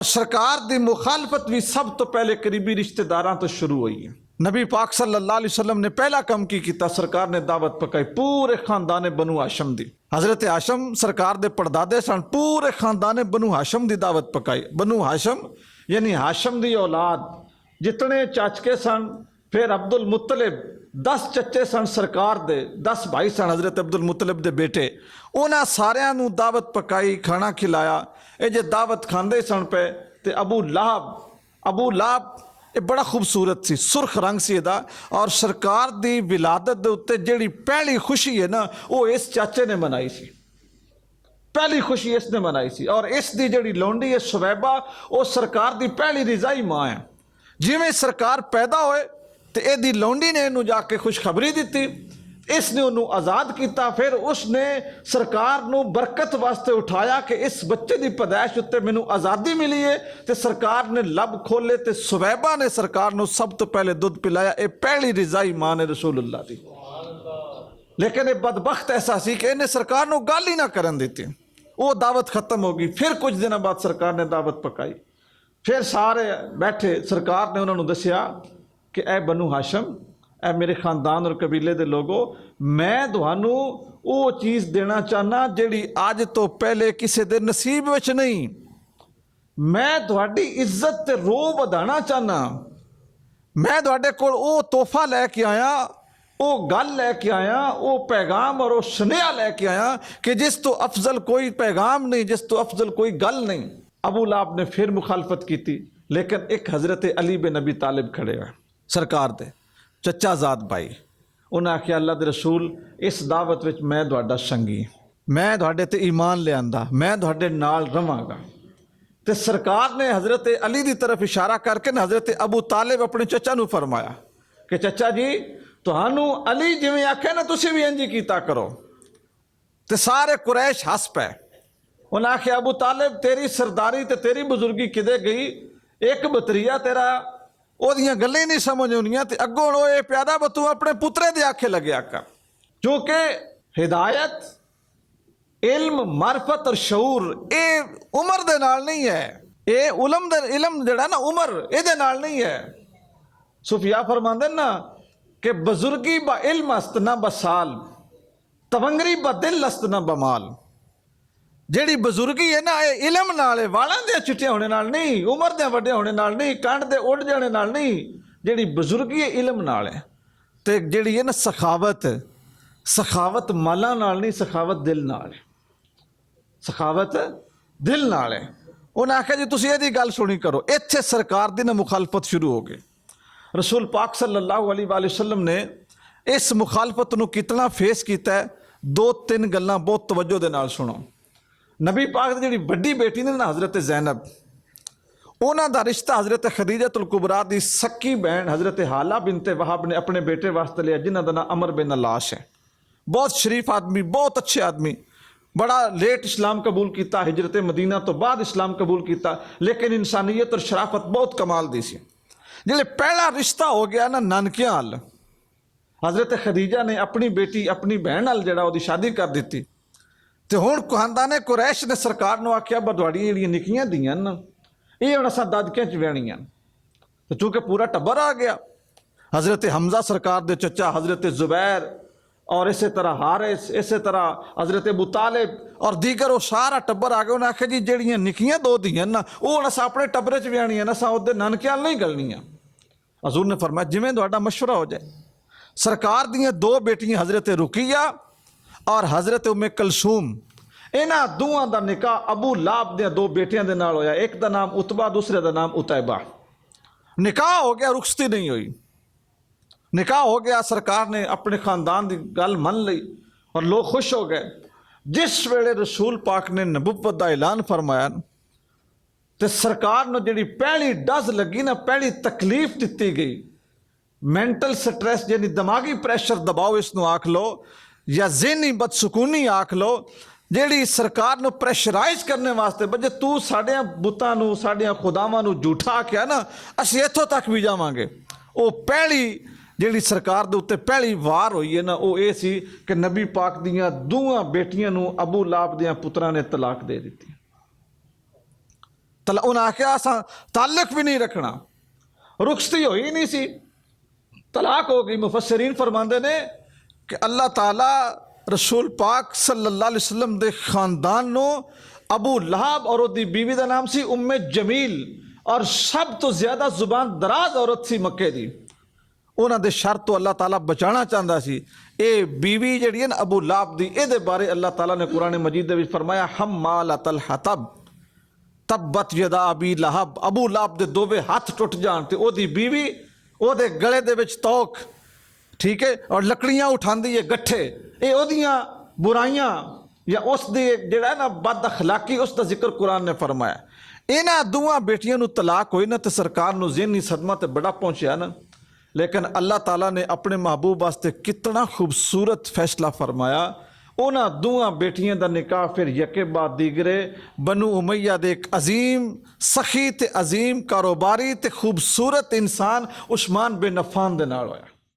सरकार की मुखालफत भी सब तो पहले करीबी रिश्तेदारों तो शुरू हुई है। नबी पाक सल्लल्लाहु अलैहि वसल्लम ने पहला काम की किया, सरकार ने दावत पकाई पूरे खानदान बनु हाशम दी। हजरत हाशम सरकार दे पड़दादे सन, पूरे खानदान बनु हाशम दी दावत पकाई। बनु हाशम यानी हाशम दी औलाद जितने चाचके सन, फिर अब्दुल मुत्तलिब 10 चच्चे सन सरकार दे, 10 भाई सन हजरत अब्दुल मुत्तलिब दे बेटे। उन्होंने सारिਆਂ ਨੂੰ दावत पकाई, खाना खिलाया। ये जे दावत खाते सन पे ते अबू लाहब ये बड़ा खूबसूरत सी, सुरख रंग सी इहदा। और सरकार दी विलादत दे उत्ते जिहड़ी पहली खुशी है ना, वो इस चाचे ने मनाई सी। पहली खुशी इसने मनाई सी। और इसकी जिहड़ी लौंडी है सुवैबा, वो सरकार दी पहली रिजाई माँ है। जिवें सरकार पैदा होए तो यदी लौंडी ने इनू जाके खुशखबरी दी, इसने उन्होंने आज़ाद किया। फिर उसने सरकार नू बरकत वास्ते उठाया कि इस बच्चे की पैदाइश उत्ते मैनू आज़ादी मिली है। तो सरकार ने लब खोले तो सुवैबा ने सरकार नू सब तो पहले दुध पिलाया। ये पहली रिजाई मां ने रसूलुल्लाह दी। लेकिन ये बदबख्त ऐसा सी कि इन्हें सरकार नू गल ही ना करन दी। वो दावत खत्म हो गई। फिर कुछ दिन बाद सरकार ने दावत पकाई। फिर सारे बैठे, सरकार ने उन्होंने दसिया कि ए बनु हाशम, ए मेरे खानदान और कबीले के लोगों, मैं तुहानू वो चीज़ देना चाहना जिहड़ी अज तो पहले किसी दे नसीब विच नहीं। मैं तुहाडी इज्जत ते रोह वधाना चाहना। मैं तुहाडे कोल वो तोहफा लैके आया, वो गल लैके आया, वो पैगाम और वो सुनेहा लैके आया कि जिस तो अफजल कोई पैगाम नहीं, जिस तो अफजल कोई गल नहीं। अबू लाहब ने फिर मुखालफत की थी, लेकिन एक हज़रत अली बिन नबी तालिब खड़े हुए सरकार दे चचा जाद भाई। उन्हें आख्या अल्लाह दे रसूल, इस दावत विच मैं तुहाडा संगी, मैं तुहाडे ते ईमान लियांदा, मैं तुहाडे नाल रवांगा। ते सरकार ने हज़रत अली की तरफ इशारा करके ना हज़रत अबू तालिब अपने चचा नू फरमाया कि चचा जी, तुहानू अली जिवें आख्या ना, तुसीं भी इंज कीता करो। ते सारे कुरैश हस पे। उन्हें आख्या अबू तालिब, तेरी सरदारी ते तेरी बुजुर्गी किदे गई? एक बतरिया तेरा ओदियां गल्लां ही नहीं समझ आउणियां ते अगों ये प्यादा बतू अपने पुत्रे दे आखे लग्या कर। क्योंकि हिदायत, इल्म, मार्फत और शऊर ये उम्र दे नाल नहीं है। ये इल्म जिहड़ा ना उम्र इहदे नाल नहीं है। सुफिया फरमांदे ना कि बुजुर्गी ब इल्म अस्त ना बसाल, तवंगरी ब दिल अस्त ना बमाल। जिहड़ी बुजुर्गी है ना, ये इलम नाल है, वालां दे चिट्टे होने नाल नहीं, उम्र दे वड्डे होने नाल नहीं, कंड दे उड़ जाने नाल नहीं। जिहड़ी बुजुर्गी है इलम नाल है। ते जिहड़ी है ना सखावत मालां नाल नहीं, सखावत दिल नाल है। सखावत दिल नाल है। उन्हें आख्या जी तुसीं इहदी गल सुनी करो। इत्थे सरकार दी ना मुखालफत शुरू हो गई। रसूल पाक सल्लल्लाहु अलैहि वसल्लम ने इस मुखालफत नूं कितना फेस किया है। 2-3 गल्लां बहुत तवज्जो दे नाल सुनो। नबी पाक की जी बड़ी बेटी ने ना हज़रत ज़ैनब, उन्हों का रिश्ता हज़रत खदीजतुल कुबरा की सक्की बहन हज़रत हाला बिनते वहाब ने अपने बेटे वास्ते लिया, जिन्हों का नाम अमर बिन अलाश है। बहुत शरीफ आदमी, बहुत अच्छे आदमी, बड़ा लेट इस्लाम कबूल किया, हिजरत मदीना तो बाद इस्लाम कबूल किया, लेकिन इंसानियत और शराफत बहुत कमाल दी सी। जिले पहला रिश्ता हो गया ना नानकियां अल, हज़रत खदीजा ने अपनी बेटी अपनी बहन अल जड़ा उसकी शादी कर दी। तो हुण खानदाने कुरैश ने सरकार नूं आख्या बदवाड़ियां जिहड़ियां निक्कियां दियां ना, ये हुण असां दादकियां च व्याहणियां। तो चूँकि पूरा टब्बर आ गया, हज़रत हमजा सरकार दे चचा, हज़रत जुबैर और इस तरह हारिस, इस तरह हज़रत अबू तालिब और दीगर वो सारा टब्बर आ गया। उन्हें आख्या जी जिहड़ियां निक्कियां 2 दियां ना, वो हुण असां अपने टब्बरे च व्याहणियां ना, असां उहदे नानकियां नहीं गलनियां। हज़ूर ने फरमाया जिवें तुहाडा मशवरा हो जाए। सरकार दियां 2 बेटियां हज़रत रुकिया और हज़रत उम्मे कलसूम, इन्हां दोवां दा निकाह अबू लाहब दियां 2 बेटियां दे नाल होया। एक दा नाम उतबा, दूसरे दा नाम उतैबा। निकाह हो गया, रुखसती नहीं हुई, निकाह हो गया। सरकार ने अपने खानदान की गल मन ली और लोग खुश हो गए। जिस वेले रसूल पाक ने नबुव्वत दा ऐलान फरमाया तो सरकार ने जिहड़ी पहली डज लगी ना, पहली तकलीफ दी गई, मैंटल स्ट्रैस यानी दिमागी प्रैशर दबाओ इसनूं आख लो, या ज़हनी बदसुकूनी आख लो, जिहड़ी सरकार नूं प्रैशराइज करने वास्ते बजे तू साडियां बुतां नूं साडियां खुदावां नूं झूठा आख्या ना, असीं इत्थों तक भी जावांगे। वो पहली जिहड़ी सरकार दे उत्ते पहली वार हुई है ना, वो ये सी कि नबी पाक दियां 2 बेटियां नूं अबू लाहब दियां पुत्रां ने तलाक दे दी। तला उन्हें आख्या असा ताल्लुक भी नहीं रखना, रुखसती होई नहीं सी, तलाक हो गई। मुफस्सिरीन फरमाते ने कि अल्लाह ताला रसूल पाक सल्लल्लाहु अलैहि वसल्लम दे खानदान नो अबू लहब और उदी बीवी का नाम सी उम्मे जमील, और सब तो ज्यादा जुबान दराज औरत सी मक्के दी। उन्होंने दे शर तो अल्लाह ताला बचाना चाहता सी। ये बीवी जी है ना अबू लहब दी, ये बारे अल्लाह ताला ने कुरान मजीद दे विच फरमाया हम्मालतल हतब तब्बत यदा अबी लहब, अबू लहब दे दोवे हाथ टुट जान ते ओदी बीवी ओदे गले दे विच तोक, ठीक है, और लकड़ियां उठांदी है गट्ठे। ये ओदियां बुराइयां या उस दी जिहड़ा ना बद अखलाकी उसका जिक्र कुरान ने फरमाया। इन्हां दुआं बेटियां नूं तलाक होई ना तो सरकार नूं ज़हनी सदमा ते बड़ा पहुंचिया ना, लेकिन अल्लाह ताला ने अपने महबूब वास्ते कितना खूबसूरत फैसला फरमाया। उन्हां दुआं बेटियां दा निकाह फिर यके बाद दीगरे बनु उमैया दे एक अजीम सखी ते अजीम कारोबारी ते खूबसूरत इंसान उस्मान बिन अफ़्फ़ान दे नाल होया।